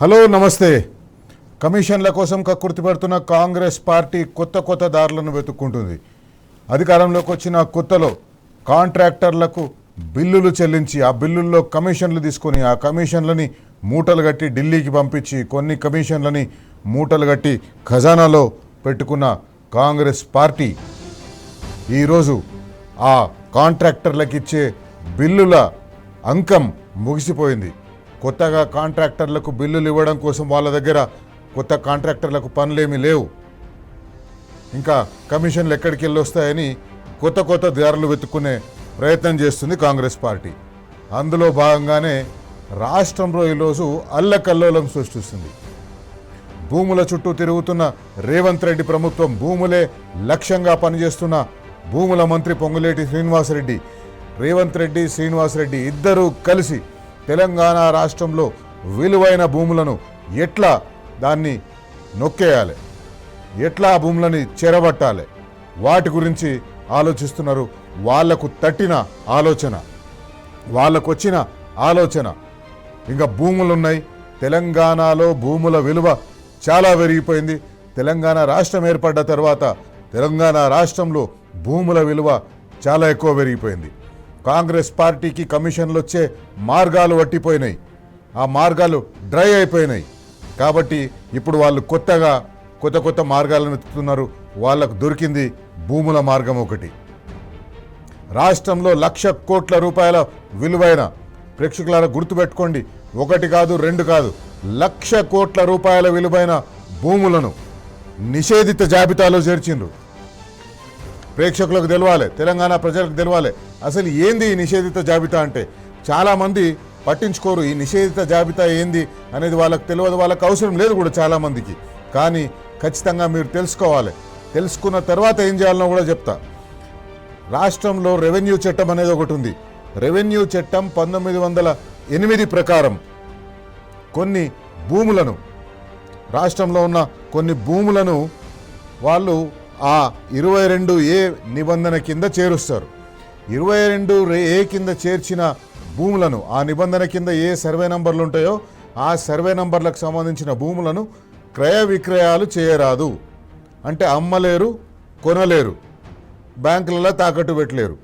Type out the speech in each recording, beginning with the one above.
Hello నమస్తే. కమిషన్ల కోసం కక్కుర్తి పడుతున్న కాంగ్రెస్ పార్టీ కొత్త దారులను వెతుక్కుంటుంది. అధికారంలోకి వచ్చిన కొత్తలో కాంట్రాక్టర్లకు బిల్లులు చెల్లించి ఆ బిల్లుల్లో కమిషన్లు తీసుకొని ఆ కమిషన్లని మూటలు కట్టి ఢిల్లీకి పంపించి కొన్ని కమిషన్లని మూటలు కట్టి ఖజానాలో పెట్టుకున్న కాంగ్రెస్ పార్టీ ఈరోజు ఆ కాంట్రాక్టర్లకు ఇచ్చే బిల్లుల అంకం ముగిసిపోయింది. కొత్తగా కాంట్రాక్టర్లకు బిల్లులు ఇవ్వడం కోసం వాళ్ళ దగ్గర కొత్త కాంట్రాక్టర్లకు పనులేమీ లేవు. ఇంకా కమిషన్లు ఎక్కడికి వెళ్ళి వస్తాయని కొత్త దారులు వెతుక్కునే ప్రయత్నం చేస్తుంది కాంగ్రెస్ పార్టీ. అందులో భాగంగానే రాష్ట్రంలో ఈరోజు అల్లకల్లోలం సృష్టిస్తుంది. భూముల చుట్టూ తిరుగుతున్న రేవంత్ రెడ్డి ప్రభుత్వం, భూములే లక్ష్యంగా పనిచేస్తున్న భూముల మంత్రి పొంగులేటి శ్రీనివాసరెడ్డి, రేవంత్ రెడ్డి శ్రీనివాసరెడ్డి ఇద్దరూ కలిసి తెలంగాణ రాష్ట్రంలో విలువైన భూములను ఎట్లా దాన్ని నొక్కేయాలి, ఎట్లా ఆ భూములని చెరబట్టాలి, వాటి గురించి ఆలోచిస్తున్నారు. వాళ్లకు తట్టిన ఆలోచన, వాళ్ళకు వచ్చిన ఆలోచన. ఇంకా భూములున్నాయి. తెలంగాణలో భూముల విలువ చాలా పెరిగిపోయింది. తెలంగాణ రాష్ట్రం ఏర్పడ్డ తర్వాత తెలంగాణ రాష్ట్రంలో భూముల విలువ చాలా ఎక్కువ పెరిగిపోయింది. కాంగ్రెస్ పార్టీకి కమిషన్లు వచ్చే మార్గాలు వట్టిపోయినాయి, ఆ మార్గాలు డ్రై అయిపోయినాయి. కాబట్టి ఇప్పుడు వాళ్ళు కొత్త మార్గాలను వెతుకుతున్నారు. వాళ్ళకు దొరికింది భూముల మార్గం ఒకటి. రాష్ట్రంలో 1,00,000 కోట్ల రూపాయల విలువైన, ప్రేక్షకులారా గుర్తుపెట్టుకోండి, 1 కాదు 2 కాదు, 1,00,000 కోట్ల రూపాయల విలువైన భూములను నిషేధిత జాబితాలో చేర్చిండ్రు. ప్రేక్షకులకు తెలవాలి, తెలంగాణ ప్రజలకు తెలవాలి అసలు ఏంది ఈ నిషేధిత జాబితా అంటే. చాలామంది పట్టించుకోరు ఈ నిషేధిత జాబితా ఏంది అనేది, వాళ్ళకి తెలియదు, వాళ్ళకి అవసరం లేదు కూడా చాలామందికి. కానీ ఖచ్చితంగా మీరు తెలుసుకోవాలి. తెలుసుకున్న తర్వాత ఏం చేయాలనో కూడా చెప్తా. రాష్ట్రంలో రెవెన్యూ చట్టం అనేది ఒకటి ఉంది. రెవెన్యూ చట్టం 1908 ప్రకారం కొన్ని భూములను, రాష్ట్రంలో ఉన్న కొన్ని భూములను వాళ్ళు ఆ 22A నిబంధన కింద చేరుస్తారు. 22A కింద చేర్చిన భూములను, ఆ నిబంధన కింద ఏ సర్వే నంబర్లు ఉంటాయో ఆ సర్వే నంబర్లకు సంబంధించిన భూములను క్రయ విక్రయాలు చేయరాదు. అంటే అమ్మలేరు, కొనలేరు, బ్యాంకులలో తాకట్టు పెట్టలేరు.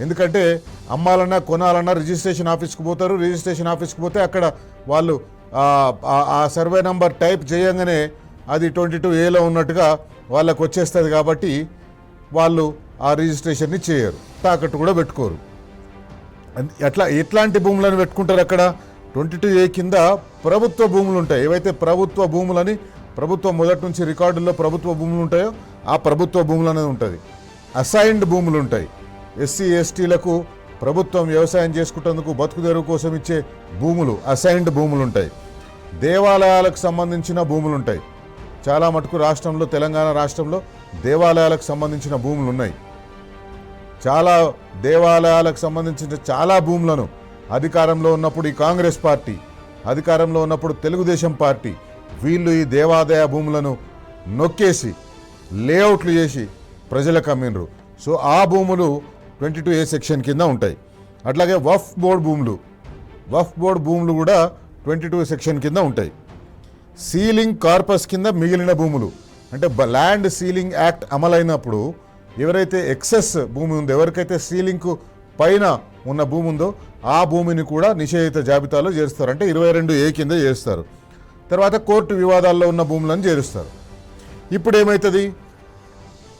ఎందుకంటే అమ్మాలన్నా కొనాలన్నా రిజిస్ట్రేషన్ ఆఫీస్కి పోతారు. రిజిస్ట్రేషన్ ఆఫీస్కి పోతే అక్కడ వాళ్ళు ఆ సర్వే నంబర్ టైప్ చేయగానే అది 22Aలో ఉన్నట్టుగా వాళ్ళకు వచ్చేస్తుంది. కాబట్టి వాళ్ళు ఆ రిజిస్ట్రేషన్ని చేయరు, తాకట్టు కూడా పెట్టుకోరు. ఎట్లాంటి భూములను పెట్టుకుంటారు అక్కడ? 22A కింద ప్రభుత్వ భూములు ఉంటాయి. ఏవైతే ప్రభుత్వ భూములని, ప్రభుత్వం మొదటి నుంచి రికార్డుల్లో ప్రభుత్వ భూములు ఉంటాయో ఆ ప్రభుత్వ భూములు అనేది ఉంటుంది. అసైన్డ్ భూములు ఉంటాయి. ఎస్సీ ఎస్టీలకు ప్రభుత్వం వ్యవసాయం చేసుకుంటేందుకు బతుకుదెరువు కోసం ఇచ్చే భూములు, అసైన్డ్ భూములు ఉంటాయి. దేవాలయాలకు సంబంధించిన భూములు ఉంటాయి. చాలా మటుకు రాష్ట్రంలో, తెలంగాణ రాష్ట్రంలో దేవాలయాలకు సంబంధించిన భూములు ఉన్నాయి. చాలా దేవాలయాలకు సంబంధించిన చాలా భూములను అధికారంలో ఉన్నప్పుడు ఈ కాంగ్రెస్ పార్టీ, అధికారంలో ఉన్నప్పుడు తెలుగుదేశం పార్టీ, వీళ్ళు ఈ దేవాదాయ భూములను నొక్కేసి లేఅవుట్లు చేసి ప్రజలకు అమ్మినరు. సో ఆ భూములు 22A సెక్షన్ కింద ఉంటాయి. అట్లాగే వక్ఫ్ బోర్డు భూములు కూడా 22 సెక్షన్ కింద ఉంటాయి. సీలింగ్ కార్పస్ కింద మిగిలిన భూములు, అంటే ల్యాండ్ సీలింగ్ యాక్ట్ అమలైనప్పుడు ఎవరైతే ఎక్సెస్ భూమి ఉందో, ఎవరికైతే సీలింగ్కు పైన ఉన్న భూమి ఉందో ఆ భూమిని కూడా నిషేధిత జాబితాలో చేరుస్తారు. అంటే 22A కింద చేరుస్తారు. తర్వాత కోర్టు వివాదాల్లో ఉన్న భూములను చేరుస్తారు. ఇప్పుడు ఏమవుతుంది?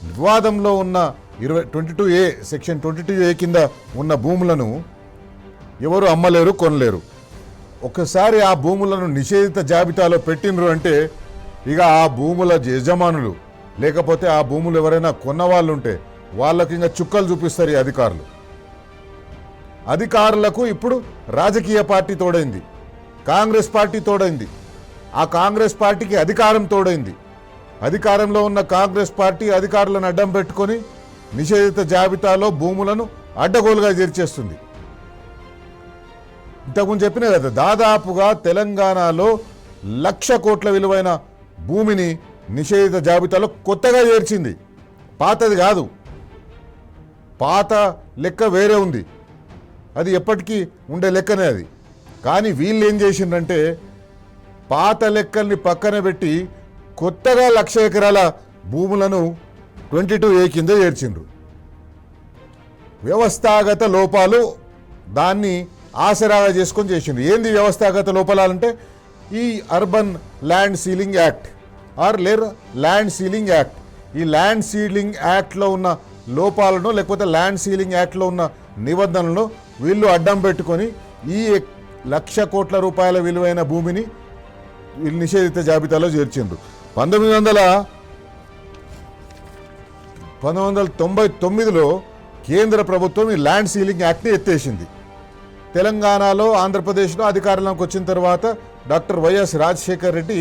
వివాదంలో ఉన్న 22A సెక్షన్ 22A కింద ఉన్న భూములను ఎవరు అమ్మలేరు, కొనలేరు. ఒకసారి ఆ భూములను నిషేధిత జాబితాలో పెట్టినరు అంటే ఇక ఆ భూముల యజమానులు, లేకపోతే ఆ భూములు ఎవరైనా కొన్నవాళ్ళు ఉంటే వాళ్ళకి ఇంకా చుక్కలు చూపిస్తారు ఈ అధికారులు. అధికారులకు ఇప్పుడు రాజకీయ పార్టీ తోడైంది, కాంగ్రెస్ పార్టీ తోడైంది. ఆ కాంగ్రెస్ పార్టీకి అధికారం తోడైంది. అధికారంలో ఉన్న కాంగ్రెస్ పార్టీ అధికారులను అడ్డం పెట్టుకొని నిషేధిత జాబితాలో భూములను అడ్డగోలుగా చేర్చేస్తుంది. ఇంతకుముందు చెప్పినా కదా, దాదాపుగా తెలంగాణలో 1,00,000 కోట్ల విలువైన భూమిని నిషేధిత జాబితాలో కొత్తగా చేర్చింది. పాతది కాదు, పాత లెక్క వేరే ఉంది, అది ఎప్పటికీ ఉండే లెక్కనే అది. కానీ వీళ్ళు ఏం చేసిండ్రంటే పాత లెక్కల్ని పక్కన పెట్టి కొత్తగా 1,00,000 ఎకరాల భూములను 22A కింద చేర్చిండ్రు. వ్యవస్థాగత లోపాలు దాన్ని ఆసరాగా చేసుకొని చేసిండ్రు. ఏంది వ్యవస్థాగత లోపాలంటే ఈ urban land ceiling act land ceiling act. ఈ ల్యాండ్ సీలింగ్ యాక్ట్లో ఉన్న లోపాలను లేకపోతే ల్యాండ్ సీలింగ్ యాక్ట్లో ఉన్న నిబంధనలను వీళ్ళు అడ్డం పెట్టుకొని ఈ 1,00,000 కోట్ల రూపాయల విలువైన భూమిని వీళ్ళు నిషేధిత జాబితాలో చేర్చిండ్రు. 1999లో కేంద్ర ప్రభుత్వం ఈ ల్యాండ్ సీలింగ్ యాక్ట్ని ఎత్తేసింది. తెలంగాణలో ఆంధ్రప్రదేశ్లో అధికారంలోకి వచ్చిన తర్వాత డాక్టర్ వైఎస్ రాజశేఖర్ రెడ్డి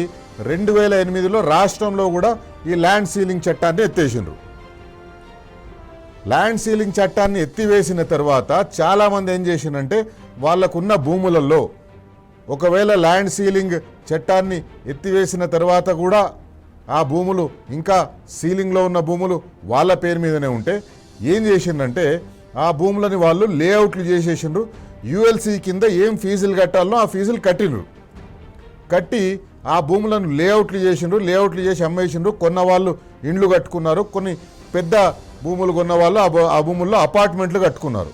2008లో రాష్ట్రంలో కూడా ఈ ల్యాండ్ సీలింగ్ చట్టాన్ని ఎత్తేసిండ్రు. ల్యాండ్ సీలింగ్ చట్టాన్ని ఎత్తివేసిన తర్వాత చాలామంది ఏం చేసిందంటే వాళ్ళకున్న భూములలో ఒకవేళ ల్యాండ్ సీలింగ్ చట్టాన్ని ఎత్తివేసిన తర్వాత కూడా ఆ భూములు ఇంకా సీలింగ్లో ఉన్న భూములు వాళ్ళ పేరు మీదనే ఉంటే ఏం చేసిందంటే ఆ భూములని వాళ్ళు లేఅవుట్లు చేసేసిండ్రు. యుఎల్సి కింద ఏం ఫీజులు కట్టాలనో ఆ ఫీజులు కట్టి ఆ భూములను లేఅవుట్లు చేసి అమ్మేసిండ్రు. కొన్న వాళ్ళు ఇండ్లు కట్టుకున్నారు, కొన్ని పెద్ద భూములు కొన్న వాళ్ళు ఆ భూముల్లో అపార్ట్మెంట్లు కట్టుకున్నారు.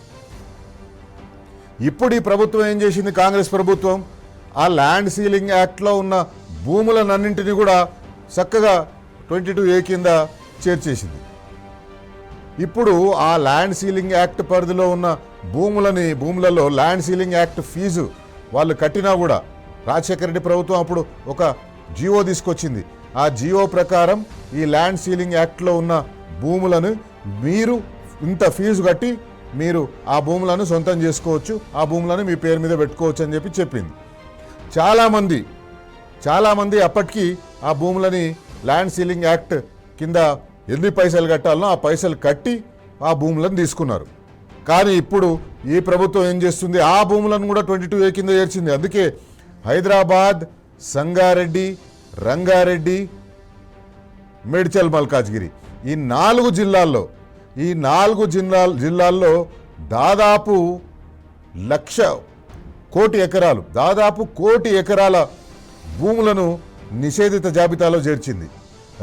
ఇప్పుడు ఈ ప్రభుత్వం ఏం చేసింది, కాంగ్రెస్ ప్రభుత్వం ఆ ల్యాండ్ సీలింగ్ యాక్ట్లో ఉన్న భూములన్నింటినీ కూడా చక్కగా 22A కింద చేర్చేసింది. ఇప్పుడు ఆ ల్యాండ్ సీలింగ్ యాక్ట్ పరిధిలో ఉన్న భూములలో ల్యాండ్ సీలింగ్ యాక్ట్ ఫీజు వాళ్ళు కట్టినా కూడా రాజశేఖర రెడ్డి ప్రభుత్వం అప్పుడు ఒక జియో తీసుకొచ్చింది. ఆ జియో ప్రకారం ఈ ల్యాండ్ సీలింగ్ యాక్ట్లో ఉన్న భూములను మీరు ఇంత ఫీజు కట్టి మీరు ఆ భూములను సొంతం చేసుకోవచ్చు, ఆ భూములను మీ పేరు మీద పెట్టుకోవచ్చు అని చెప్పింది. చాలామంది అప్పటికి ఆ భూములని ల్యాండ్ సీలింగ్ యాక్ట్ కింద ఎన్ని పైసలు కట్టాలనో ఆ పైసలు కట్టి ఆ భూములను తీసుకున్నారు. కానీ ఇప్పుడు ఈ ప్రభుత్వం ఏం చేస్తుంది, ఆ భూములను కూడా 22A కింద చేర్చింది. అందుకే హైదరాబాద్, సంగారెడ్డి, రంగారెడ్డి, మేడ్చల్, మల్కాజ్గిరి ఈ 4 జిల్లాల్లో దాదాపు 1,00,000 కోటి ఎకరాలు దాదాపు 1 కోటి ఎకరాల భూములను నిషేధిత జాబితాలో చేర్చింది.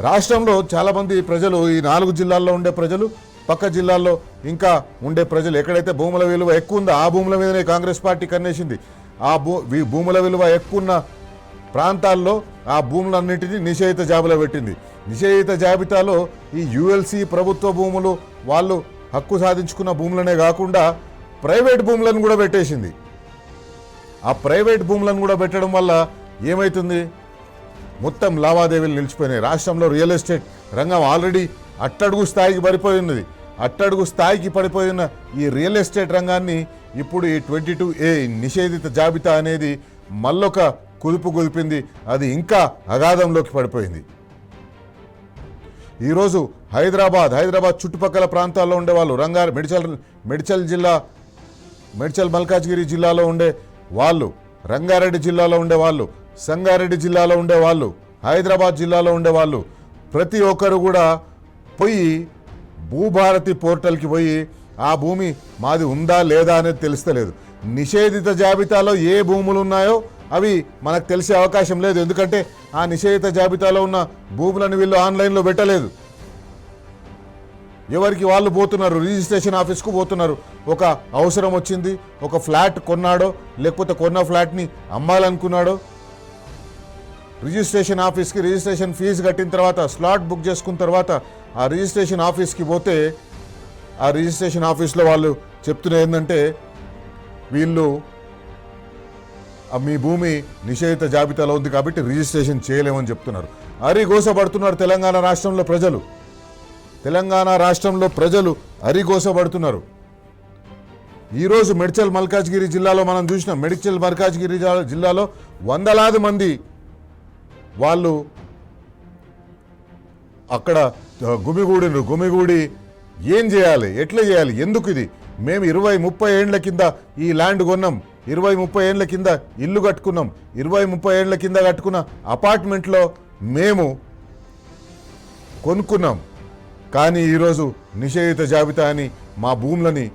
రాష్ట్రంలో చాలామంది ప్రజలు ఈ 4 జిల్లాల్లో ఉండే ప్రజలు, పక్క జిల్లాల్లో ఇంకా ఉండే ప్రజలు ఎక్కడైతే భూముల విలువ ఎక్కువ ఉందో ఆ భూముల మీదనే కాంగ్రెస్ పార్టీ కన్నేసింది. ఆ భూముల విలువ ఎక్కువ ఉన్న ప్రాంతాల్లో ఆ భూములన్నింటినీ నిషేధిత జాబితాలో పెట్టింది. నిషేధిత జాబితాలో ఈ యుఎల్సి ప్రభుత్వ భూములు వాళ్ళు హక్కు సాధించుకున్న భూములనే కాకుండా ప్రైవేట్ భూములను కూడా పెట్టేసింది. ఆ ప్రైవేట్ భూములను కూడా పెట్టడం వల్ల ఏమవుతుంది, మొత్తం లావాదేవీలు నిలిచిపోయినాయి. రాష్ట్రంలో రియల్ ఎస్టేట్ రంగం ఆల్రెడీ అట్టడుగు స్థాయికి పడిపోయినది. అట్టడుగు స్థాయికి పడిపోయిన ఈ రియల్ ఎస్టేట్ రంగాన్ని ఇప్పుడు ఈ 22A నిషేధిత జాబితా అనేది మళ్ళొక కుదుపు కుదిపింది. అది ఇంకా అగాధంలోకి పడిపోయింది. ఈరోజు హైదరాబాద్ చుట్టుపక్కల ప్రాంతాల్లో ఉండేవాళ్ళు, మేడ్చల్ మల్కాజ్గిరి జిల్లాలో ఉండే వాళ్ళు, రంగారెడ్డి జిల్లాలో ఉండేవాళ్ళు, సంగారెడ్డి జిల్లాలో ఉండేవాళ్ళు, హైదరాబాద్ జిల్లాలో ఉండేవాళ్ళు ప్రతి ఒక్కరు కూడా పోయి భూభారతి పోర్టల్కి పోయి ఆ భూమి మాది ఉందా లేదా అనేది తెలుస్తలేదు. నిషేధిత జాబితాలో ఏ భూములు ఉన్నాయో అవి మనకు తెలిసే అవకాశం లేదు. ఎందుకంటే ఆ నిషేధిత జాబితాలో ఉన్న భూములను వీళ్ళు ఆన్లైన్లో పెట్టలేదు. ఎవరికి వాళ్ళు పోతున్నారు, రిజిస్ట్రేషన్ ఆఫీస్కు పోతున్నారు. ఒక అవసరం వచ్చింది, ఒక ఫ్లాట్ కొన్నాడో లేకపోతే కొన్న ఫ్లాట్ని అమ్మాలనుకున్నాడో రిజిస్ట్రేషన్ ఆఫీస్కి రిజిస్ట్రేషన్ ఫీజు కట్టిన తర్వాత స్లాట్ బుక్ చేసుకున్న తర్వాత ఆ రిజిస్ట్రేషన్ ఆఫీస్కి పోతే ఆ రిజిస్ట్రేషన్ ఆఫీస్లో వాళ్ళు చెప్తున్నది ఏంటంటే వీళ్ళు మీ భూమి నిషేధిత జాబితాలో ఉంది కాబట్టి రిజిస్ట్రేషన్ చేయలేమని చెప్తున్నారు. అరిగోసపడుతున్నారు తెలంగాణ రాష్ట్రంలో ప్రజలు అరిగోసపడుతున్నారు. ఈరోజు మేడ్చల్ మల్కాజ్గిరి జిల్లాలో మనం చూసినాం. మేడ్చల్ మల్కాజ్గిరి జిల్లాలో వందలాది మంది వాళ్ళు అక్కడ గుమిగూడి ఏం చేయాలి, ఎట్లా చేయాలి, ఎందుకు ఇది, మేము 20-30 ఏండ్ల కింద ఈ ల్యాండ్ కొన్నాం, 20-30 ఏండ్ల కింద ఇల్లు కట్టుకున్నాం, 20-30 ఏండ్ల కింద కట్టుకున్న అపార్ట్మెంట్లో మేము కొనుక్కున్నాం. కానీ ఈరోజు నిషేధిత జాబితా అని మా భూములని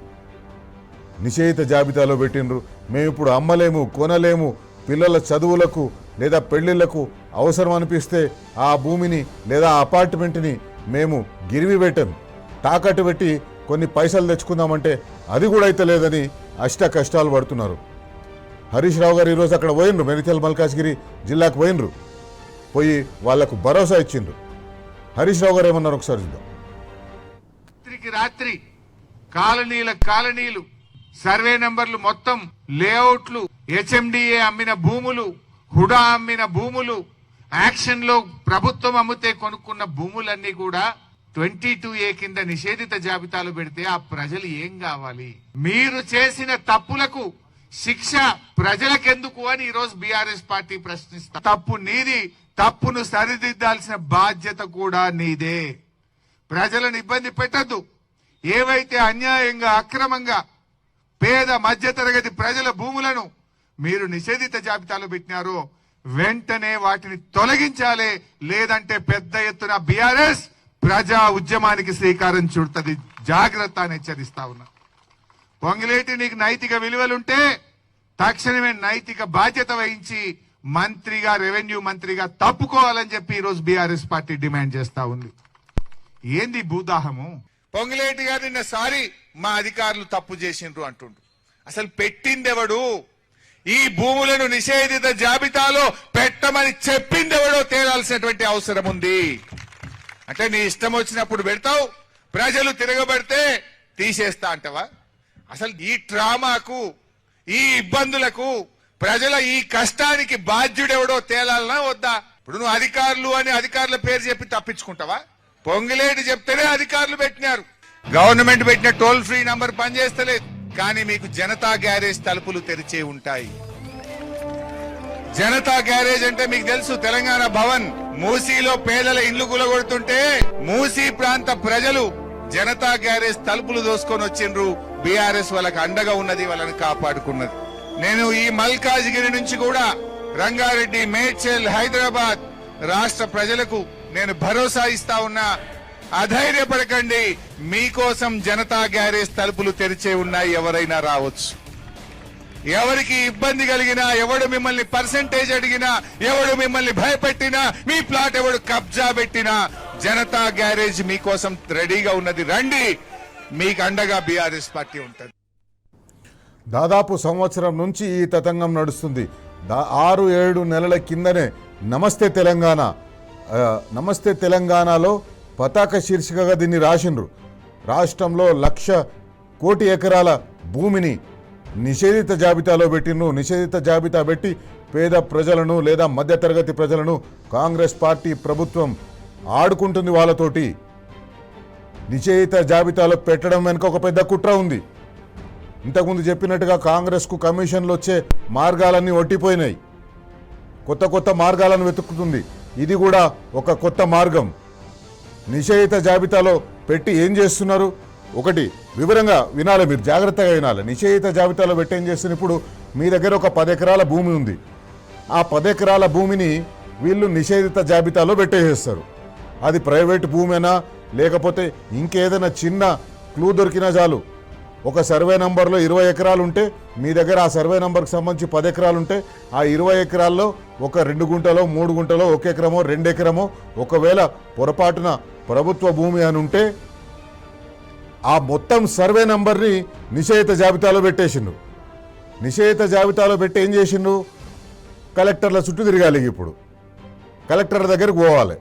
నిషేధిత జాబితాలో పెట్టినరు. మేము ఇప్పుడు అమ్మలేము, కొనలేము, పిల్లల చదువులకు లేదా పెళ్లిళ్లకు అవసరం అనిపిస్తే ఆ భూమిని లేదా ఆ అపార్ట్మెంట్ని మేము గిరివి పెట్టాం, తాకట్టు పెట్టి కొన్ని పైసలు తెచ్చుకుందామంటే అది కూడా అయితే లేదని అష్ట కష్టాలు పడుతున్నారు. హరీష్ రావు గారు ఈరోజు అక్కడ పోయినరు, మెరికల్ మల్కాజ్గిరి జిల్లాకు పోయినరు, పోయి వాళ్లకు భరోసా ఇచ్చిండ్రు. హరీష్ రావు గారు ఏమన్నారు ఒకసారి చూద్దాం. రాత్రి కాలనీలు సర్వే నంబర్లు మొత్తం లేఅవుట్లు, హెచ్ఎండిఏ అమ్మిన భూములు, హుడా అమ్మిన భూములు, యాక్షన్ లో ప్రభుత్వం అమ్మితే కొనుక్కున్న భూములన్నీ కూడా 22A కింద నిషేధిత జాబితాలు పెడితే ఆ ప్రజలు ఏం కావాలి? మీరు చేసిన తప్పులకు శిక్ష ప్రజలకెందుకు అని ఈరోజు బీఆర్ఎస్ పార్టీ ప్రశ్నిస్తారు. తప్పు నీది, తప్పును సరిదిద్దాల్సిన బాధ్యత కూడా నీదే. ప్రజలను ఇబ్బంది పెట్టద్దు. ఏవైతే అన్యాయంగా అక్రమంగా పేద మధ్యతరగతి ప్రజల భూములను మీరు నిషేధిత జాబితాలో పెట్టినారో వెంటనే వాటిని తొలగించాలి, లేదంటే పెద్ద ఎత్తున బీఆర్ఎస్ ప్రజా ఉద్యమానికి శ్రీకారం చుడుతుంది. జాగ్రత్త అని హెచ్చరిస్తా ఉన్నా. పొంగిలేటి నీకు నైతిక విలువలుంటే తక్షణమే నైతిక బాధ్యత వహించి మంత్రిగా, రెవెన్యూ మంత్రిగా తప్పుకోవాలని చెప్పి ఈరోజు బీఆర్ఎస్ పార్టీ డిమాండ్ చేస్తా ఉంది. ఏంది భూదాహము? పొంగిలేటి గారు నిన్నసారి మా అధికారులు తప్పు చేసిండ్రు అంటుండ్రు. అసలు పెట్టిందెవడు? ఈ భూములను నిషేధిత జాబితాలో పెట్టమని చెప్పిందెవడో తేలాల్సినటువంటి అవసరం ఉంది. అంటే నీ ఇష్టం వచ్చినప్పుడు పెడతావు, ప్రజలు తిరగబడితే తీసేస్తా అంటవా? అసలు ఈ డ్రామాకు, ఈ ఇబ్బందులకు, ప్రజల ఈ కష్టానికి బాధ్యుడెవడో తేలాలనా వద్దా? ఇప్పుడు నువ్వు అధికారులు అని అధికారుల పేరు చెప్పి తప్పించుకుంటావా? పొంగిలేటి చెప్తేనే అధికారులు పెట్టినారు. గవర్నమెంట్ పెట్టిన టోల్ ఫ్రీ నంబర్ పనిచేస్తలేదు, కానీ మీకు జనతా గ్యారేజ్ తలుపులు తెరిచే ఉంటాయి. జనతా గ్యారేజ్ అంటే మీకు తెలుసు, తెలంగాణ భవన్ మూసీలో పేదల ఇళ్లు కూలగొడుతుంటే మూసీ ప్రాంత ప్రజలు జనతా గ్యారేజ్ తలుపులు దోసుకొని వచ్చిండ్రు. బీఆర్ఎస్ వాళ్ళకి అండగా ఉన్నది, వాళ్ళని కాపాడుకున్నది. నేను ఈ మల్కాజ్గిరి నుంచి కూడా రంగారెడ్డి, మేడ్చల్, హైదరాబాద్ రాష్ట్ర ప్రజలకు నేను భరోసా ఇస్తా ఉన్నా. అధైర్యపడకండి, మీకోసం జనతా గ్యారేజ్ తలుపులు తెరిచే ఉన్నాయి. ఎవరైనా రావచ్చు. ఎవరికి ఇబ్బంది కలిగినా, ఎవడు మిమ్మల్ని పర్సెంటేజ్ అడిగినా, ఎవడు మిమ్మల్ని భయపెట్టినా, మీ ప్లాట్ ఎవడు కబ్జా పెట్టినా జనతా గ్యారేజ్ మీకోసం రెడీగా ఉన్నది. రండి, మీకు అండగా బీఆర్ఎస్ పార్టీ ఉంటుంది. దాదాపు సంవత్సరం నుంచి ఈ తతంగం నడుస్తుంది. 6-7 నెలల కిందనే నమస్తే తెలంగాణలో పతాక శీర్షికగా దీన్ని రాసిండ్రు. రాష్ట్రంలో 1,00,000 కోటి ఎకరాల భూమిని నిషేధిత జాబితాలో పెట్టిండ్రు. నిషేధిత జాబితా పెట్టి పేద ప్రజలను లేదా మధ్యతరగతి ప్రజలను కాంగ్రెస్ పార్టీ ప్రభుత్వం ఆడుకుంటుంది. వాళ్ళతోటి నిషేధిత జాబితాలో పెట్టడం వెనుక ఒక పెద్ద కుట్ర ఉంది. ఇంతకుముందు చెప్పినట్టుగా కాంగ్రెస్కు కమిషన్లు వచ్చే మార్గాలన్నీ ఒట్టిపోయినాయి. కొత్త మార్గాలను వెతుకుతుంది. ఇది కూడా ఒక కొత్త మార్గం. నిషేధిత జాబితాలో పెట్టి ఏం చేస్తున్నారు? ఒకటి వివరంగా వినాలి, మీరు జాగ్రత్తగా వినాలి. నిషేధిత జాబితాలో పెట్టి ఏం చేస్తున్నారు? ఇప్పుడు మీ దగ్గర ఒక 10 ఎకరాల భూమి ఉంది. ఆ 10 ఎకరాల భూమిని వీళ్ళు నిషేధిత జాబితాలో పెట్టేసేస్తారు. అది ప్రైవేట్ భూమేనా లేకపోతే ఇంకేదైనా చిన్న క్లూ దొరికినా చాలు. ఒక సర్వే నంబర్లో 20 ఎకరాలు ఉంటే మీ దగ్గర ఆ సర్వే నంబర్కి సంబంధించి 10 ఎకరాలు ఉంటే ఆ 20 ఎకరాల్లో ఒక 2 గుంటలో 3 గుంటలో 1 ఎకరమో 2 ఎకరమో ఒకవేళ పొరపాటున ప్రభుత్వ భూమి అని ఉంటే ఆ మొత్తం సర్వే నంబర్ని నిషేధిత జాబితాలో పెట్టేసిండు. నిషేధిత జాబితాలో పెట్టి ఏం చేసిండు? కలెక్టర్ల చుట్టూ తిరగాలి. ఇప్పుడు కలెక్టర్ల దగ్గరికి పోవాలి,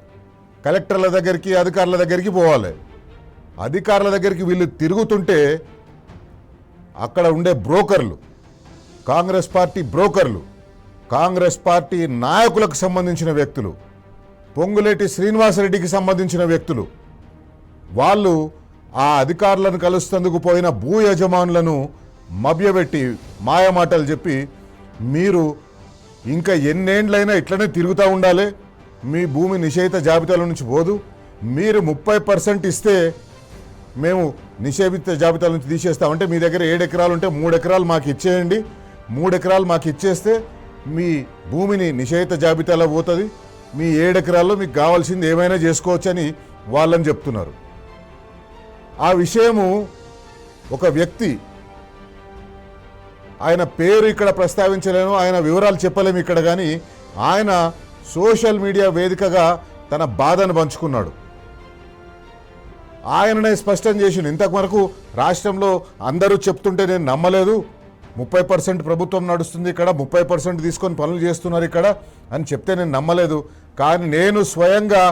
కలెక్టర్ల దగ్గరికి, అధికారుల దగ్గరికి పోవాలి. అధికారుల దగ్గరికి వీళ్ళు తిరుగుతుంటే అక్కడ ఉండే బ్రోకర్లు, కాంగ్రెస్ పార్టీ బ్రోకర్లు, కాంగ్రెస్ పార్టీ నాయకులకు సంబంధించిన వ్యక్తులు, పొంగులేటి శ్రీనివాసరెడ్డికి సంబంధించిన వ్యక్తులు, వాళ్ళు ఆ అధికారులను కలుస్తేందుకు పోయిన భూ యజమానులను మభ్యపెట్టి మాయమాటలు చెప్పి మీరు ఇంకా ఎన్నేండ్లైనా ఇట్లనే తిరుగుతూ ఉండాలి, మీ భూమి నిషేధిత జాబితాల నుంచి పోదు, మీరు 30% ఇస్తే మేము నిషేధిత జాబితాల నుంచి తీసేస్తామంటే మీ దగ్గర 7 ఎకరాలు ఉంటే 3 ఎకరాలు మాకు ఇచ్చేయండి, 3 ఎకరాలు మాకు ఇచ్చేస్తే మీ భూమిని నిషేధిత జాబితాలో పోతుంది, మీ 7 ఎకరాల్లో మీకు కావాల్సింది ఏమైనా చేసుకోవచ్చని వాళ్ళని చెప్తున్నారు. ఆ విషయము ఒక వ్యక్తి, ఆయన పేరు ఇక్కడ ప్రస్తావించలేను, ఆయన వివరాలు చెప్పలేము ఇక్కడ, కానీ ఆయన సోషల్ మీడియా వేదికగా తన బాధను పంచుకున్నాడు. ఆయననే స్పష్టం చేసిండు. ఇంతకు వరకు రాష్ట్రంలో అందరూ చెప్తుంటే నేను నమ్మలేదు, 30% ప్రభుత్వం నడుస్తుంది ఇక్కడ, 30% తీసుకొని పనులు చేస్తున్నారు ఇక్కడ అని చెప్తే నేను నమ్మలేదు, కానీ నేను స్వయంగా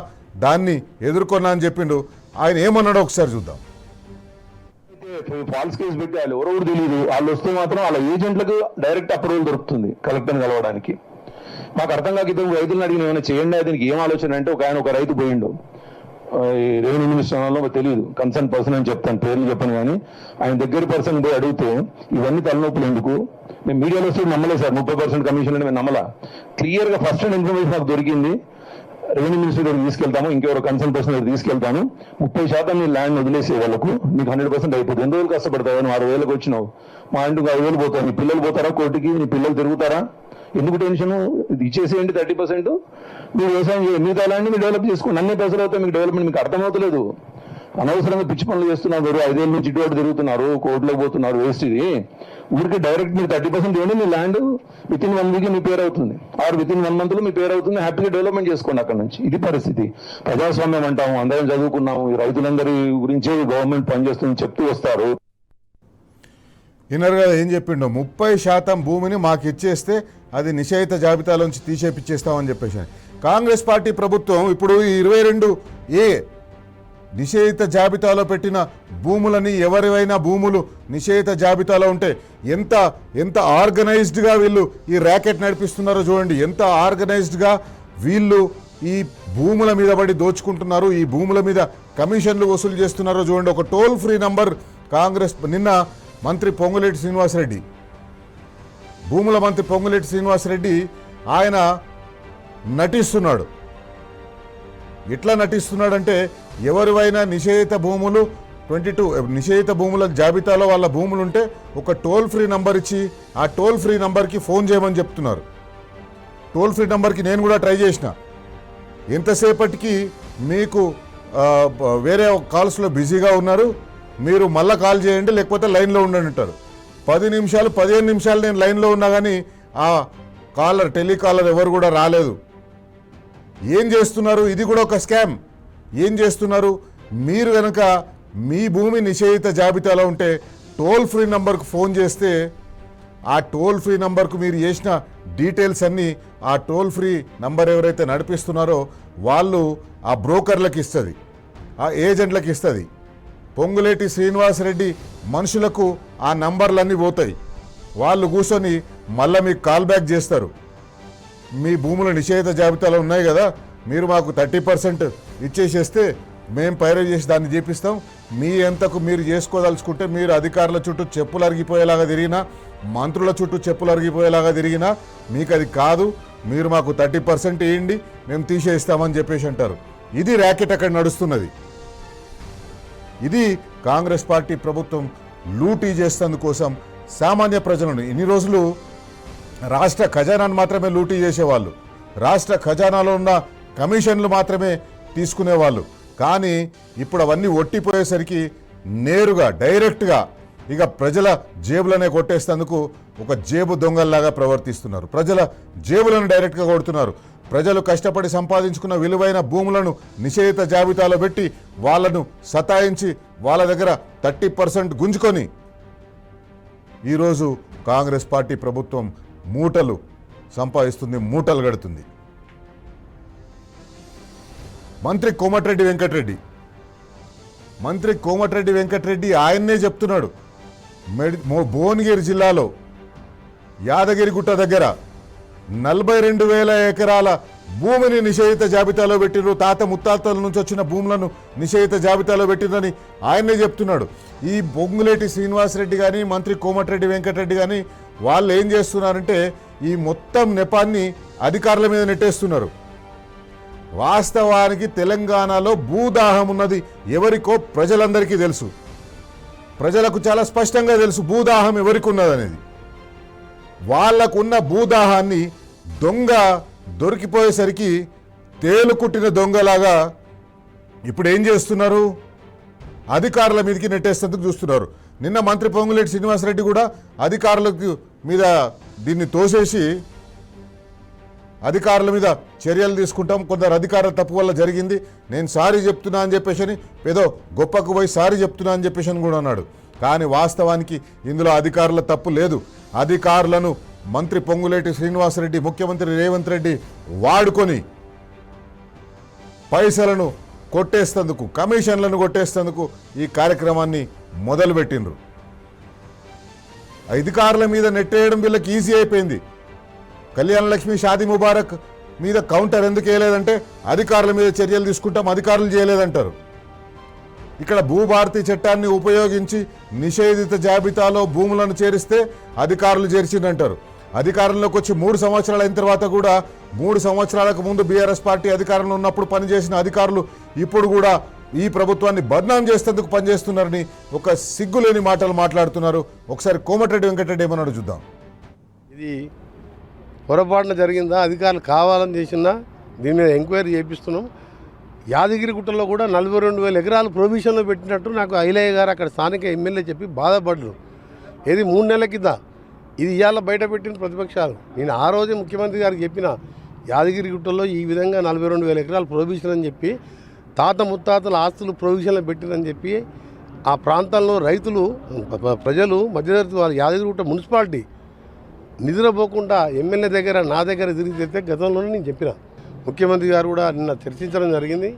దాన్ని ఎదుర్కొన్నా అని చెప్పిండు. ఆయన ఏమన్నాడో ఒకసారి చూద్దాం. ఫాల్స్ కేసు పెట్టి వాళ్ళు ఎవరెవరు తెలియదు, వాళ్ళు వస్తే మాత్రం వాళ్ళ ఏజెంట్లకు డైరెక్ట్ అప్రూవల్ దొరుకుతుంది కలెక్టర్ని కలవడానికి. మాకు అర్థం కాక ఇద్దరు రైతులను అడిగిన ఏమైనా చేయండి, దీనికి ఏం ఆలోచన అంటే ఒక రైతు పోయిండు రెవెన్యూ మినిస్టర్లో తెలియదు, కన్సర్న్ పర్సన్ అని చెప్తాను, పేర్లు చెప్పను, కానీ ఆయన దగ్గర పర్సన్ పోయి అడిగితే ఇవన్నీ తలనొప్పులు ఎందుకు, మేము మీడియాలో వస్తే నమ్మలేదు సార్, 30% కమిషన్ అంటే మేము నమ్మలా. క్లియర్గా ఫస్ట్ అండ్ ఇన్ఫర్మేషన్ నాకు దొరికింది, రెవెన్యూ మినిస్టర్ దగ్గర తీసుకెళ్తాము, ఇంకెవరో కన్సర్న్ పర్సన్ దగ్గర తీసుకెళ్తాను, 30% నీ ల్యాండ్ వదిలేసే వాళ్ళకు నీకు 100% అయిపోతుంది. ఎన్ని రోజులు కష్టపడతావు, నువ్వు 6,000కి వచ్చినావు, మా ఇంటికి 5,000 పోతావు, నీ పిల్లలు పోతారా కోర్టుకి, నీ పిల్లలు తిరుగుతారా, ఎందుకు టెన్షన్, ఇది ఇచ్చేసేయండి 30%, మీరు వ్యవసాయం చేయండి, మిగతా ల్యాండ్ మీరు డెవలప్ చేసుకోండి, అన్ని పైసలు అవుతాయి మీకు డెవలప్మెంట్. మీకు అర్థమవుతలేదు, అనవసరంగా పిచ్చి పనులు చేస్తున్నారు, 5 ఏళ్ళ నుంచి ఇటువంటి తిరుగుతున్నారు, కోర్టులో పోతున్నారు, వేస్ట్. ఇది ఊరికి డైరెక్ట్ మీరు 30% ఇవ్వండి, మీ ల్యాండ్ వితిన్ 1 వీక్ మీ పేరు అవుతుంది, ఆర్ వితిన్ 1 మంత్ లో మీ పేరు అవుతుంది, హ్యాపీగా డెవలప్మెంట్ చేసుకోండి అక్కడ నుంచి. ఇది పరిస్థితి. ప్రజాస్వామ్యం అంటాము, అందరం చదువుకున్నాము, ఈ రైతులందరి గురించే గవర్నమెంట్ పనిచేస్తుందని చెప్తూ వస్తారు. ఇన్నర్గా ఏం చెప్పిండో, 30% భూమిని మాకు ఇచ్చేస్తే అది నిషేధిత జాబితాలోంచి తీసేపిచ్చేస్తామని చెప్పేసి. కాంగ్రెస్ పార్టీ ప్రభుత్వం ఇప్పుడు ఈ 22A నిషేధిత జాబితాలో పెట్టిన భూములని, ఎవరివైనా భూములు నిషేధిత జాబితాలో ఉంటే ఎంత ఆర్గనైజ్డ్గా వీళ్ళు ఈ ర్యాకెట్ నడిపిస్తున్నారో చూడండి, ఎంత ఆర్గనైజ్డ్గా వీళ్ళు ఈ భూముల మీద పడి దోచుకుంటున్నారు, ఈ భూముల మీద కమిషన్లు వసూలు చేస్తున్నారో చూడండి. ఒక టోల్ ఫ్రీ నంబర్ కాంగ్రెస్ నిన్న మంత్రి పొంగులేటి శ్రీనివాసరెడ్డి, భూముల మంత్రి పొంగులేటి శ్రీనివాసరెడ్డి ఆయన నటిస్తున్నాడు. ఎట్లా నటిస్తున్నాడంటే, ఎవరివైనా నిషేధిత భూములు 22 నిషేధిత భూముల జాబితాలో వాళ్ళ భూములు ఉంటే ఒక టోల్ ఫ్రీ నంబర్ ఇచ్చి ఆ టోల్ ఫ్రీ నంబర్కి ఫోన్ చేయమని చెప్తున్నారు. టోల్ ఫ్రీ నంబర్కి నేను కూడా ట్రై చేసిన, ఎంతసేపటికి మీకు వేరే కాల్స్లో బిజీగా ఉన్నారు, మీరు మళ్ళీ కాల్ చేయండి లేకపోతే లైన్లో ఉండండి అంటారు. 10 నిమిషాలు 15 నిమిషాలు నేను లైన్లో ఉన్నా కానీ ఆ టెలికాలర్ ఎవరు కూడా రాలేదు. ఏం చేస్తున్నారు, ఇది కూడా ఒక స్కామ్. ఏం చేస్తున్నారు, మీరు కనుక మీ భూమి నిషేధిత జాబితాలో ఉంటే టోల్ ఫ్రీ నంబర్కు ఫోన్ చేస్తే ఆ టోల్ ఫ్రీ నంబర్కు మీరు చేసిన డీటెయిల్స్ అన్నీ ఆ టోల్ ఫ్రీ నంబర్ ఎవరైతే నడిపిస్తున్నారో వాళ్ళు ఆ బ్రోకర్లకు ఇస్తుంది, ఆ ఏజెంట్లకు ఇస్తుంది. పొంగులేటి శ్రీనివాసరెడ్డి మనుషులకు ఆ నంబర్లన్నీ పోతాయి, వాళ్ళు కూర్చొని మళ్ళీ మీకు కాల్ బ్యాక్ చేస్తారు. మీ భూములు నిషేధిత జాబితాలో ఉన్నాయి కదా, మీరు మాకు 30% ఇచ్చేసేస్తే మేము పైరవ్ చేసి దాన్ని చేపిస్తాం, మీ ఎంతకు మీరు చేసుకోదలుచుకుంటే మీరు అధికారుల చుట్టూ చెప్పులు అరిగిపోయేలాగా తిరిగినా, మంత్రుల చుట్టూ చెప్పులు అరిగిపోయేలాగా తిరిగినా మీకు అది కాదు, మీరు మాకు 30% ఇవ్వండి మేము తీసేస్తామని చెప్పేసి అంటారు. ఇది ర్యాకెట్ అక్కడ నడుస్తున్నది. ఇది కాంగ్రెస్ పార్టీ ప్రభుత్వం లూటీ చేసేందుకోసం సామాన్య ప్రజలను, ఇన్ని రోజులు రాష్ట్ర ఖజానాను మాత్రమే లూటీ చేసేవాళ్ళు, రాష్ట్ర ఖజానాలో ఉన్న కమిషన్లు మాత్రమే తీసుకునేవాళ్ళు. కానీ ఇప్పుడు అవన్నీ ఒట్టిపోయేసరికి నేరుగా డైరెక్ట్గా ఇక ప్రజల జేబులనే కొట్టేసేందుకు ఒక జేబు దొంగల్లాగా ప్రవర్తిస్తున్నారు. ప్రజల జేబులను డైరెక్ట్గా కొడుతున్నారు. ప్రజలు కష్టపడి సంపాదించుకున్న విలువైన భూములను నిషేధిత జాబితాలో పెట్టి వాళ్ళను సతాయించి వాళ్ళ దగ్గర 30% గుంజుకొని ఈరోజు కాంగ్రెస్ పార్టీ ప్రభుత్వం మూటలు సంపాదిస్తుంది, మూటలు గడుతుంది. మంత్రి కోమటిరెడ్డి వెంకటరెడ్డి ఆయన్నే చెప్తున్నాడు, భువనగిరి జిల్లాలో యాదగిరిగుట్ట దగ్గర 42,000 ఎకరాల భూమిని నిషేధిత జాబితాలో పెట్టిరు, తాత ముత్తాతల నుంచి వచ్చిన భూములను నిషేధిత జాబితాలో పెట్టిరని ఆయన్నే చెప్తున్నాడు. ఈ పొంగులేటి శ్రీనివాసరెడ్డి కానీ మంత్రి కోమటిరెడ్డి వెంకటరెడ్డి కానీ వాళ్ళు ఏం చేస్తున్నారంటే ఈ మొత్తం నెపాన్ని అధికారుల మీద నెట్టేస్తున్నారు. వాస్తవానికి తెలంగాణలో భూదాహం ఉన్నది ఎవరికో ప్రజలందరికీ తెలుసు, ప్రజలకు చాలా స్పష్టంగా తెలుసు భూదాహం ఎవరికి ఉన్నదనేది. వాళ్ళకున్న భూదాహాన్ని దొంగ దొరికిపోయేసరికి తేలుకుట్టిన దొంగలాగా ఇప్పుడు ఏం చేస్తున్నారు, అధికారుల మీదకి నెట్టేసేందుకు చూస్తున్నారు. నిన్న మంత్రి పొంగులేటి శ్రీనివాసరెడ్డి కూడా అధికారులకు మీద దీన్ని తోసేసి అధికారుల మీద చర్యలు తీసుకుంటాం, కొందరు అధికారుల తప్పు వల్ల జరిగింది, నేను సారీ చెప్తున్నా అని చెప్పేసి ఏదో గొప్పకు పోయి సారీ చెప్తున్నా అని చెప్పేసి కూడా అన్నాడు. కానీ వాస్తవానికి ఇందులో అధికారుల తప్పు లేదు. అధికారులను మంత్రి పొంగులేటి శ్రీనివాసరెడ్డి, ముఖ్యమంత్రి రేవంత్ రెడ్డి వాడుకొని పైసలను కొట్టేస్తందుకు, కమిషన్లను కొట్టేస్తందుకు ఈ కార్యక్రమాన్ని మొదలుపెట్టిండ్రు. అధికారుల మీద నెట్టేయడం వీళ్ళకి ఈజీ అయిపోయింది. కళ్యాణ లక్ష్మి, షాదీ ముబారక్ మీద కౌంటర్ ఎందుకు వేయలేదంటే అధికారుల మీద చర్యలు తీసుకుంటాం, అధికారులు చేయలేదంటారు. ఇక్కడ భూభారతి చట్టాన్ని ఉపయోగించి నిషేధిత జాబితాలో భూములను చేరిస్తే అధికారులు చేర్చిందంటారు. అధికారంలోకి వచ్చి 3 సంవత్సరాలు అయిన తర్వాత కూడా 3 సంవత్సరాలకు ముందు బీఆర్ఎస్ పార్టీ అధికారంలో ఉన్నప్పుడు పనిచేసిన అధికారులు ఇప్పుడు కూడా ఈ ప్రభుత్వాన్ని బద్నాం చేసేందుకు పనిచేస్తున్నారని ఒక సిగ్గులేని మాటలు మాట్లాడుతున్నారు. ఒకసారి కోమటిరెడ్డి వెంకటరెడ్డి ఏమన్నాడు చూద్దాం. ఇది పొరపాటున జరిగిందా, అధికారులు కావాలని చేసిందా, దీని మీద ఎంక్వైరీ చేపిస్తున్నాం. యాదగిరిగుట్టలో కూడా 42,000 ఎకరాలు ప్రొవిజన్లో పెట్టినట్టు నాకు ఐలయ్య గారు అక్కడ స్థానిక ఎమ్మెల్యే చెప్పి బాధపడ్డారు. ఇది 3 నెలల కింద, ఇది ఇవాళ బయట పెట్టిన ప్రతిపక్షాలు. నేను ఆ రోజే ముఖ్యమంత్రి గారికి చెప్పిన, యాదగిరిగుట్టలో ఈ విధంగా 42,000 ఎకరాలు ప్రొవిజన్ అని చెప్పి, తాత ముత్తాతల ఆస్తులు ప్రొవిజన్లో పెట్టినని చెప్పి ఆ ప్రాంతంలో రైతులు, ప్రజలు, మధ్యతరగతి వాళ్ళు యాదగిరిగుట్ట మున్సిపాలిటీ నిద్రపోకుండా ఎమ్మెల్యే దగ్గర, నా దగ్గర తిరిగి తెస్తే గతంలోనే నేను చెప్పిన. ముఖ్యమంత్రి గారు కూడా నిన్న చర్చించడం జరిగింది.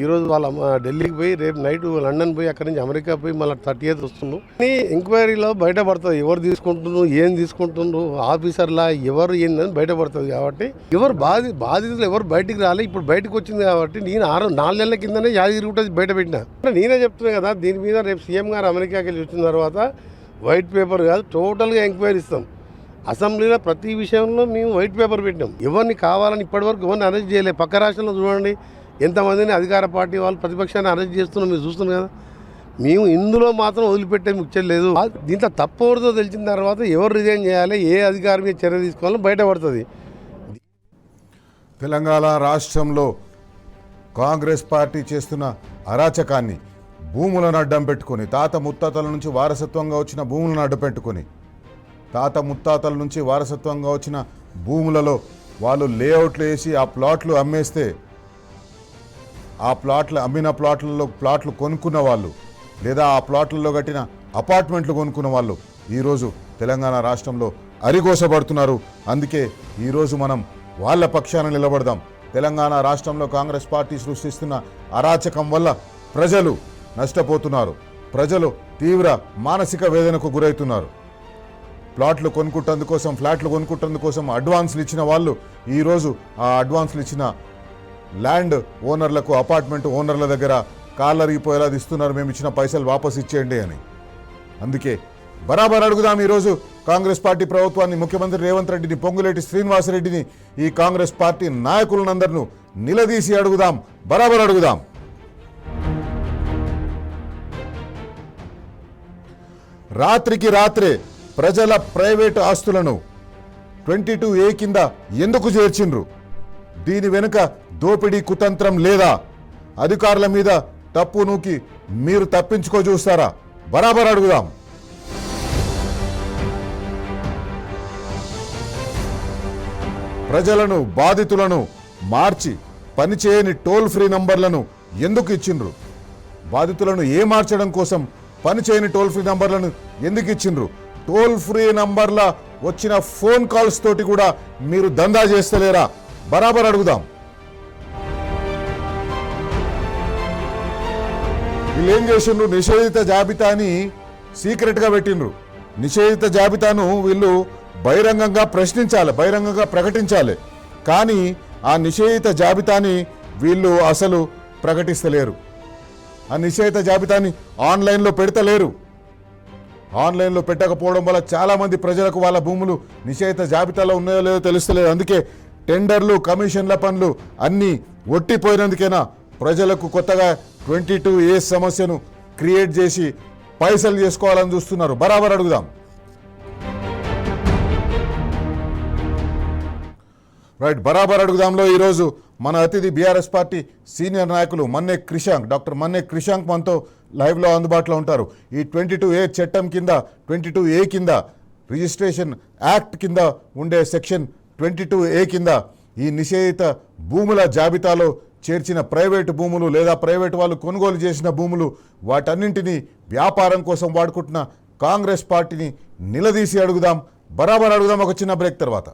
ఈరోజు వాళ్ళ ఢిల్లీకి పోయి రేపు నైట్ లండన్ పోయి అక్కడి నుంచి అమెరికా పోయి మళ్ళీ 30th వస్తుండ్రు. ఎంక్వైరీలో బయటపడుతుంది ఎవరు తీసుకుంటున్నారు, ఏం తీసుకుంటున్నారు, ఆఫీసర్లా ఎవరు ఏందని బయటపడుతుంది. కాబట్టి బాధితులు ఎవరు బయటికి రాలే. ఇప్పుడు బయటకు వచ్చింది కాబట్టి నేను 4 నెలల కిందనే యాదగిరిగుట్ట బయట పెట్టినా. నేనే చెప్తున్నా కదా, దీని మీద రేపు సీఎం గారు అమెరికాకి వెళ్ళి వచ్చిన తర్వాత వైట్ పేపర్ కాదు, టోటల్గా ఎంక్వైరీ ఇస్తాం. అసెంబ్లీలో ప్రతి విషయంలో మేము వైట్ పేపర్ పెట్టినాం. ఎవరిని కావాలని ఇప్పటివరకు ఎవరిని అరెస్ట్ చేయలేదు. పక్క రాష్ట్రంలో చూడండి ఎంతమందిని అధికార పార్టీ వాళ్ళు ప్రతిపక్షాన్ని అరెస్ట్ చేస్తున్నాం, మీరు చూస్తున్నారు కదా. మేము ఇందులో మాత్రం వదిలిపెట్టే ముచ్చలేదు. దీంట్లో తప్పవరదో తెలిసిన తర్వాత ఎవరు రిజైన్ చేయాలి, ఏ అధికారి మీద చర్య తీసుకోవాలని బయటపడుతుంది. తెలంగాణ రాష్ట్రంలో కాంగ్రెస్ పార్టీ చేస్తున్న అరాచకాన్ని, భూములను అడ్డం పెట్టుకొని, తాత ముత్తాతల నుంచి వారసత్వంగా వచ్చిన భూములను అడ్డం పెట్టుకొని, తాత ముత్తాతల నుంచి వారసత్వంగా వచ్చిన భూములలో వాళ్ళు లేఅవుట్లు వేసి ఆ ప్లాట్లు అమ్మేస్తే, ఆ ప్లాట్లు అమ్మిన ప్లాట్లు కొనుక్కున్న వాళ్ళు, లేదా ఆ ప్లాట్లలో కట్టిన అపార్ట్మెంట్లు కొనుక్కున్న వాళ్ళు ఈరోజు తెలంగాణ రాష్ట్రంలో అరిగోసపడుతున్నారు. అందుకే ఈరోజు మనం వాళ్ళ పక్షాన నిలబడదాం. తెలంగాణ రాష్ట్రంలో కాంగ్రెస్ పార్టీ సృష్టిస్తున్న అరాచకం వల్ల ప్రజలు నష్టపోతున్నారు. ప్రజలు తీవ్ర మానసిక వేదనకు గురవుతున్నారు. ప్లాట్లు కొనుక్కుంటందుకోసం, ఫ్లాట్లు కొనుక్కుంటందుకోసం అడ్వాన్స్లు ఇచ్చిన వాళ్ళు ఈరోజు ఆ అడ్వాన్స్లు ఇచ్చిన ల్యాండ్ ఓనర్లకు, అపార్ట్మెంట్ ఓనర్ల దగ్గర కాళ్ళరిగిపోయేలా ఇస్తున్నారు, మేము ఇచ్చిన పైసలు వాపస్ ఇచ్చేయండి అని. అందుకే బరాబర్ అడుగుదాం ఈరోజు కాంగ్రెస్ పార్టీ ప్రభుత్వాన్ని, ముఖ్యమంత్రి రేవంత్ రెడ్డిని, పొంగులేటి శ్రీనివాసరెడ్డిని, ఈ కాంగ్రెస్ పార్టీ నాయకులందరినూ నిలదీసి అడుగుదాం, బరాబర్ అడుగుదాం. రాత్రికి రాత్రే ప్రజల ప్రైవేటు ఆస్తులను 22A కింద ఎందుకు చేర్చిండ్రు? దీని వెనుక దోపిడీ కుతంత్రం లేదా? అధికారుల మీద తప్పు నూకి మీరు తప్పించుకో చూస్తారా? బరాబర్ అడుగుదాం. ప్రజలను, బాధితులను మార్చి పనిచేయని టోల్ ఫ్రీ నంబర్లను ఎందుకు ఇచ్చిండ్రు? బాధితులను మార్చడం కోసం పనిచేయని టోల్ ఫ్రీ నంబర్లను ఎందుకు ఇచ్చిండ్రు? టోల్ ఫ్రీ నంబర్ల వచ్చిన ఫోన్ కాల్స్ తోటి కూడా మీరు దందా చేస్తలేరా? బరాబర్ అడుగుదాం. వీళ్ళు ఏం చేసిండ్రు? నిషేధిత జాబితాని సీక్రెట్గా పెట్టిండ్రు. నిషేధిత జాబితాను వీళ్ళు బహిరంగంగా ప్రశ్నించాలి, బహిరంగంగా ప్రకటించాలి. కానీ ఆ నిషేధిత జాబితాని వీళ్ళు అసలు ప్రకటిస్తలేరు. ఆ నిషేధిత జాబితాని ఆన్లైన్లో పెడతలేరు. ఆన్లైన్లో పెట్టకపోవడం వల్ల చాలామంది ప్రజలకు వాళ్ళ భూములు నిషేధిత జాబితాలో ఉన్నాయో లేదో తెలుస్తలేదు. అందుకే టెండర్లు, కమిషన్ల పనులు అన్నీ ఒట్టిపోయినందుకైనా ప్రజలకు కొత్తగా 22A సమస్యను క్రియేట్ చేసి పైసలు చేసుకోవాలని చూస్తున్నారు. బరాబర్ అడుగుదాం. రైట్, బరాబర్ అడుగుదాంలో ఈరోజు మన అతిథి బీఆర్ఎస్ పార్టీ సీనియర్ నాయకులు డాక్టర్ మన్నే క్రిషాంక్ మనతో లైవ్లో అందుబాటులో ఉంటారు. ఈ 22A చట్టం కింద, 22A కింద, రిజిస్ట్రేషన్ యాక్ట్ కింద ఉండే సెక్షన్ 22A కింద ఈ నిషేధిత భూముల జాబితాలో చేర్చిన ప్రైవేటు భూములు లేదా ప్రైవేటు వాళ్ళు కొనుగోలు చేసిన భూములు వాటన్నింటినీ వ్యాపారం కోసం వాడుకుంటున్న కాంగ్రెస్ పార్టీని నిలదీసి అడుగుదాం, బరాబర్ అడుగుదాం. ఒక చిన్న బ్రేక్ తర్వాత.